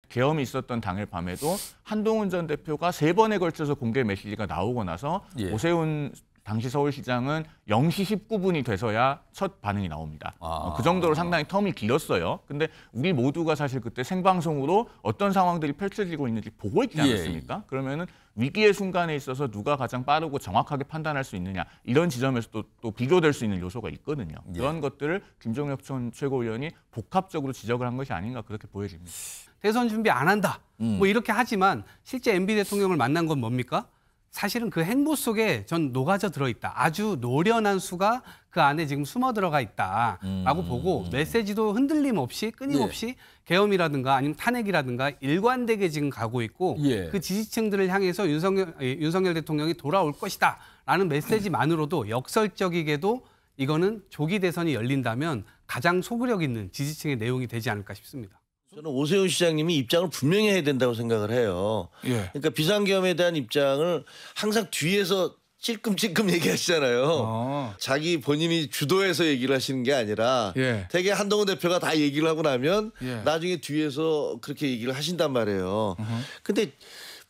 계엄이 있었던 당일 밤에도 한동훈 전 대표가 3번에 걸쳐서 공개 메시지가 나오고 나서 오세훈 당시 서울시장은 0시 19분이 돼서야 첫 반응이 나옵니다. 그 정도로 상당히 텀이 길었어요. 근데 우리 모두가 사실 그때 생방송으로 어떤 상황들이 펼쳐지고 있는지 보고 있지 않았습니까? 그러면은 위기의 순간에 있어서 누가 가장 빠르고 정확하게 판단할 수 있느냐 이런 지점에서 또 비교될 수 있는 요소가 있거든요. 그런 것들을 김종혁 전 최고위원이 복합적으로 지적을 한 것이 아닌가 그렇게 보여집니다. 대선 준비 안 한다. 뭐 이렇게 하지만 실제 MB 대통령을 만난 건 뭡니까? 사실은 그 행보 속에 전 녹아져 들어있다. 아주 노련한 수가 그 안에 지금 숨어 들어가 있다라고 보고 메시지도 흔들림 없이 끊임없이 계엄이라든가 아니면 탄핵이라든가 일관되게 지금 가고 있고 그 지지층들을 향해서 윤석열 대통령이 돌아올 것이다라는 메시지만으로도 역설적이게도 이거는 조기 대선이 열린다면 가장 소구력 있는 지지층의 내용이 되지 않을까 싶습니다. 저는 오세훈 시장님이 입장을 분명히 해야 된다고 생각을 해요. 그러니까 비상계엄에 대한 입장을 항상 뒤에서 찔끔찔끔 얘기하시잖아요. 자기 본인이 주도해서 얘기를 하시는 게 아니라 되게 한동훈 대표가 다 얘기를 하고 나면 나중에 뒤에서 그렇게 얘기를 하신단 말이에요. 근데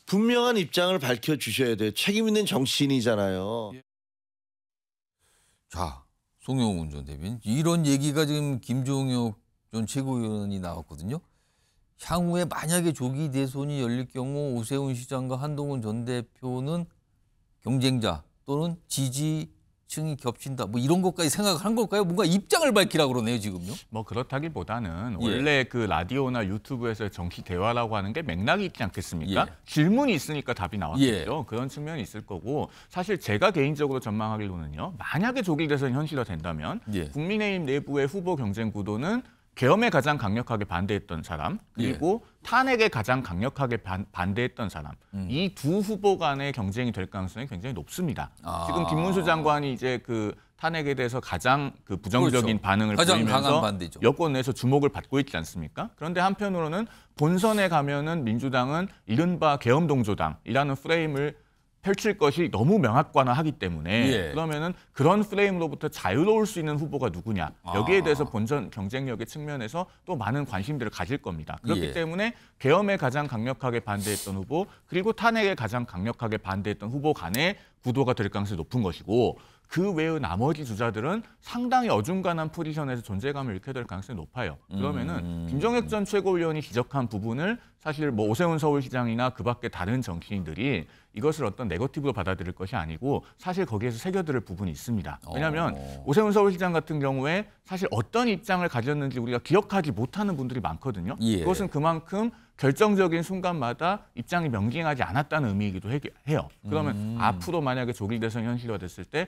분명한 입장을 밝혀주셔야 돼요. 책임 있는 정치인이잖아요. 자, 송영훈 전 대변인. 이런 얘기가 지금 김종혁 전 최고위원이 나왔거든요. 향후에 만약에 조기 대선이 열릴 경우 오세훈 시장과 한동훈 전 대표는 경쟁자 또는 지지층이 겹친다. 뭐 이런 것까지 생각을 한 걸까요? 뭔가 입장을 밝히라고 그러네요, 지금요. 뭐 그렇다기보다는 원래 그 라디오나 유튜브에서의 정치 대화라고 하는 게 맥락이 있지 않겠습니까? 질문이 있으니까 답이 나왔겠죠. 그런 측면이 있을 거고 사실 제가 개인적으로 전망하기로는요. 만약에 조기 대선이 현실화된다면 국민의힘 내부의 후보 경쟁 구도는 계엄에 가장 강력하게 반대했던 사람 그리고 탄핵에 가장 강력하게 반대했던 사람 이 두 후보 간의 경쟁이 될 가능성이 굉장히 높습니다. 지금 김문수 장관이 이제 그 탄핵에 대해서 가장 그 부정적인 반응을 보이면서 여권 내에서 주목을 받고 있지 않습니까? 그런데 한편으로는 본선에 가면은 민주당은 이른바 계엄동조당이라는 프레임을 펼칠 것이 너무 명확관화하기 때문에 그러면은 그런 프레임으로부터 자유로울 수 있는 후보가 누구냐 여기에 대해서 본선 경쟁력의 측면에서 또 많은 관심들을 가질 겁니다. 그렇기 때문에 계엄에 가장 강력하게 반대했던 후보 그리고 탄핵에 가장 강력하게 반대했던 후보 간의 구도가 될 가능성이 높은 것이고 그 외의 나머지 주자들은 상당히 어중간한 포지션에서 존재감을 잃게 될 가능성이 높아요. 그러면은 김종혁 전 최고위원이 지적한 부분을 사실 뭐 오세훈 서울시장이나 그 밖에 다른 정치인들이 이것을 어떤 네거티브로 받아들일 것이 아니고 사실 거기에서 새겨들을 부분이 있습니다. 왜냐하면 오세훈 서울시장 같은 경우에 사실 어떤 입장을 가졌는지 우리가 기억하지 못하는 분들이 많거든요. 그것은 그만큼 결정적인 순간마다 입장이 명징하지 않았다는 의미이기도 해요. 그러면 앞으로 만약에 조기 대선이 현실화됐을 때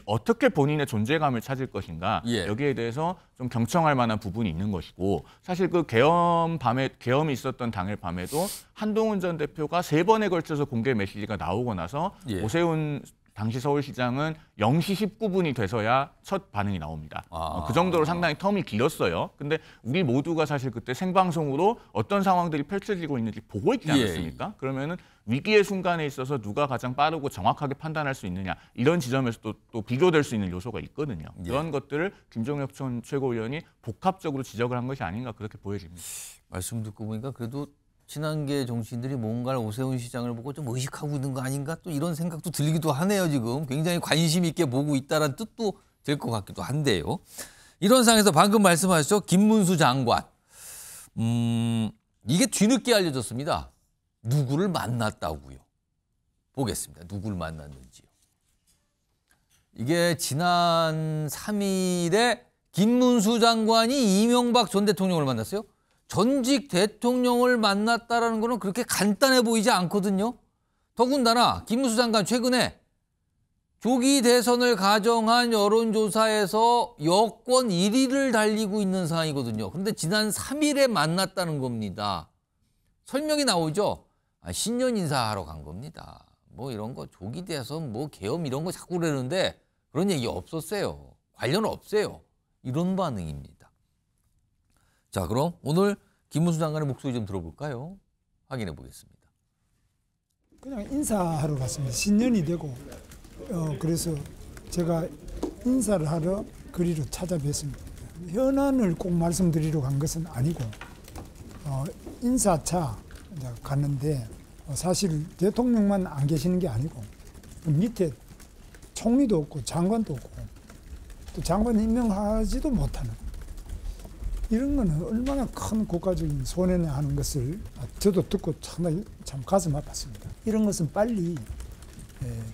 어떻게 본인의 존재감을 찾을 것인가 여기에 대해서 좀 경청할 만한 부분이 있는 것이고 사실 그 계엄이 있었던 당일 밤에도 한동훈 전 대표가 3번에 걸쳐서 공개 메시지가 나오고 나서 오세훈 당시 서울시장은 0시 19분이 돼서야 첫 반응이 나옵니다. 그 정도로 상당히 텀이 길었어요. 근데 우리 모두가 사실 그때 생방송으로 어떤 상황들이 펼쳐지고 있는지 보고 있지 않았습니까? 그러면은 위기의 순간에 있어서 누가 가장 빠르고 정확하게 판단할 수 있느냐 이런 지점에서 또 비교될 수 있는 요소가 있거든요. 그런 것들을 김종혁 전 최고위원이 복합적으로 지적을 한 것이 아닌가 그렇게 보여집니다. 말씀 듣고 보니까 그래도 친한계 정치인들이 뭔가를 오세훈 시장을 보고 좀 의식하고 있는 거 아닌가 또 이런 생각도 들기도 하네요. 지금 굉장히 관심 있게 보고 있다는 뜻도 될 것 같기도 한데요. 이런 상황에서 방금 말씀하셨죠. 김문수 장관. 이게 뒤늦게 알려졌습니다. 누구를 만났다고요. 보겠습니다. 누구를 만났는지요. 이게 지난 3일에 김문수 장관이 이명박 전 대통령을 만났어요. 전직 대통령을 만났다라는 거는 그렇게 간단해 보이지 않거든요. 더군다나 김문수 장관 최근에 조기 대선을 가정한 여론조사에서 여권 1위를 달리고 있는 상황이거든요. 그런데 지난 3일에 만났다는 겁니다. 설명이 나오죠. 신년 인사하러 간 겁니다. 뭐 이런 거 조기 대선 뭐 계엄 이런 거 자꾸 그러는데 그런 얘기 없었어요. 관련 없어요. 이런 반응입니다. 자, 그럼 오늘 김문수 장관의 목소리 좀 들어볼까요? 확인해 보겠습니다. 그냥 인사하러 갔습니다. 신년이 되고 그래서 제가 인사를 하러 거리로 찾아뵀습니다. 현안을 꼭 말씀드리러 간 것은 아니고 인사차 이제 갔는데 사실 대통령만 안 계시는 게 아니고 밑에 총리도 없고 장관도 없고 또 장관 임명하지도 못하는 이런 거는 얼마나 큰 국가적인 손해냐 하는 것을 저도 듣고 상당히 참 가슴 아팠습니다. 이런 것은 빨리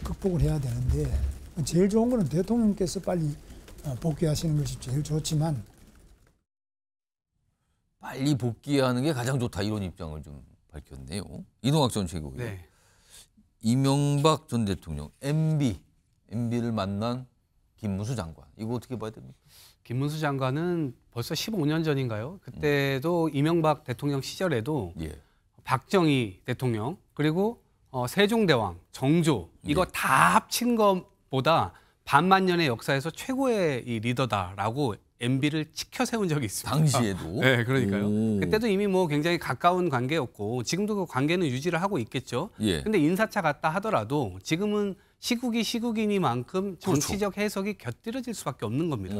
극복을 해야 되는데 제일 좋은 거는 대통령께서 빨리 복귀하시는 것이 제일 좋지만 빨리 복귀하는 게 가장 좋다 이런 입장을 좀 밝혔네요. 이동학 전 최고위원. 네. 이명박 전 대통령 MB를 만난 김문수 장관. 이거 어떻게 봐야 됩니까? 김문수 장관은 벌써 15년 전인가요? 그때도 이명박 대통령 시절에도 박정희 대통령 그리고 세종대왕, 정조 이거 다 합친 것보다 반만년의 역사에서 최고의 이 리더다라고 MB를 치켜 세운 적이 있습니다. 당시에도? 네, 그러니까요. 그때도 이미 뭐 굉장히 가까운 관계였고 지금도 그 관계는 유지를 하고 있겠죠. 근데 인사차 갔다 하더라도 지금은 시국이 시국이니만큼 정치적 해석이 곁들여질 수밖에 없는 겁니다.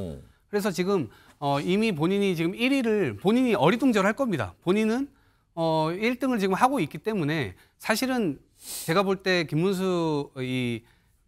그래서 지금 이미 본인이 지금 1위를 본인이 어리둥절할 겁니다. 본인은 1등을 지금 하고 있기 때문에 사실은 제가 볼 때 김문수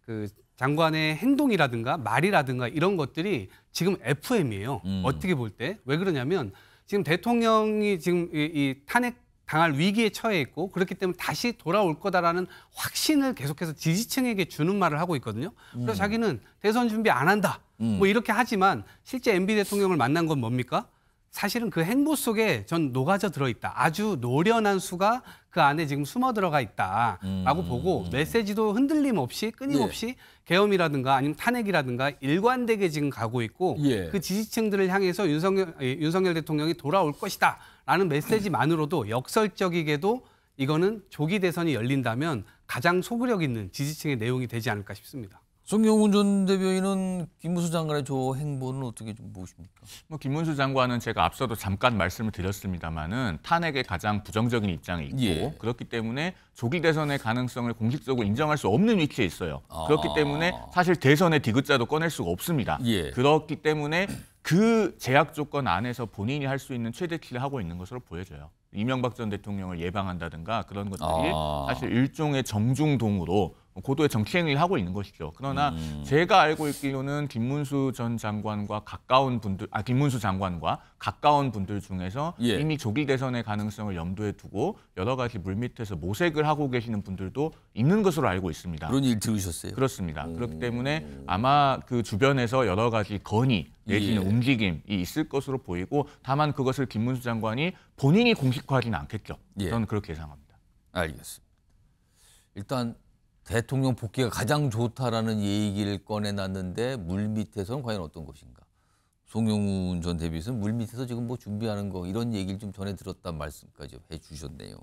그 장관의 행동이라든가 말이라든가 이런 것들이 지금 FM이에요. 어떻게 볼 때? 왜 그러냐면 지금 대통령이 지금 이 탄핵 당할 위기에 처해 있고 그렇기 때문에 다시 돌아올 거다라는 확신을 계속해서 지지층에게 주는 말을 하고 있거든요. 그래서 자기는 대선 준비 안 한다. 뭐 이렇게 하지만 실제 MB 대통령을 만난 건 뭡니까? 사실은 그 행보 속에 전 녹아져 들어있다. 아주 노련한 수가 그 안에 지금 숨어 들어가 있다라고 보고 메시지도 흔들림 없이 끊임없이 계엄이라든가 아니면 탄핵이라든가 일관되게 지금 가고 있고 그 지지층들을 향해서 윤석열 대통령이 돌아올 것이다라는 메시지만으로도 역설적이게도 이거는 조기 대선이 열린다면 가장 소구력 있는 지지층의 내용이 되지 않을까 싶습니다. 송영훈 전 대변인은 김문수 장관의 저 행보는 어떻게 좀 보십니까? 김문수 장관은 제가 앞서도 잠깐 말씀을 드렸습니다마는 탄핵에 가장 부정적인 입장이 있고 그렇기 때문에 조기 대선의 가능성을 공식적으로 인정할 수 없는 위치에 있어요. 그렇기 때문에 사실 대선의 디귿자도 꺼낼 수가 없습니다. 그렇기 때문에 그 제약 조건 안에서 본인이 할 수 있는 최대치를 하고 있는 것으로 보여져요. 이명박 전 대통령을 예방한다든가 그런 것들이 사실 일종의 정중동으로 고도의 정치 행위를 하고 있는 것이죠. 그러나 제가 알고 있기로는 김문수 장관과 가까운 분들 중에서 이미 조기 대선의 가능성을 염두에 두고 여러 가지 물밑에서 모색을 하고 계시는 분들도 있는 것으로 알고 있습니다. 그런 일 들으셨어요? 그렇습니다. 그렇기 때문에 아마 그 주변에서 여러 가지 건의 내지는 움직임이 있을 것으로 보이고 다만 그것을 김문수 장관이 본인이 공식화하지는 않겠죠. 저는 그렇게 예상합니다. 알겠습니다. 일단 대통령 복귀가 가장 좋다라는 얘기를 꺼내놨는데 물밑에서는 과연 어떤 것인가? 송영훈 전 대변인은 물밑에서 지금 뭐 준비하는 거 이런 얘기를 좀 전해 들었다는 말씀까지 해주셨네요.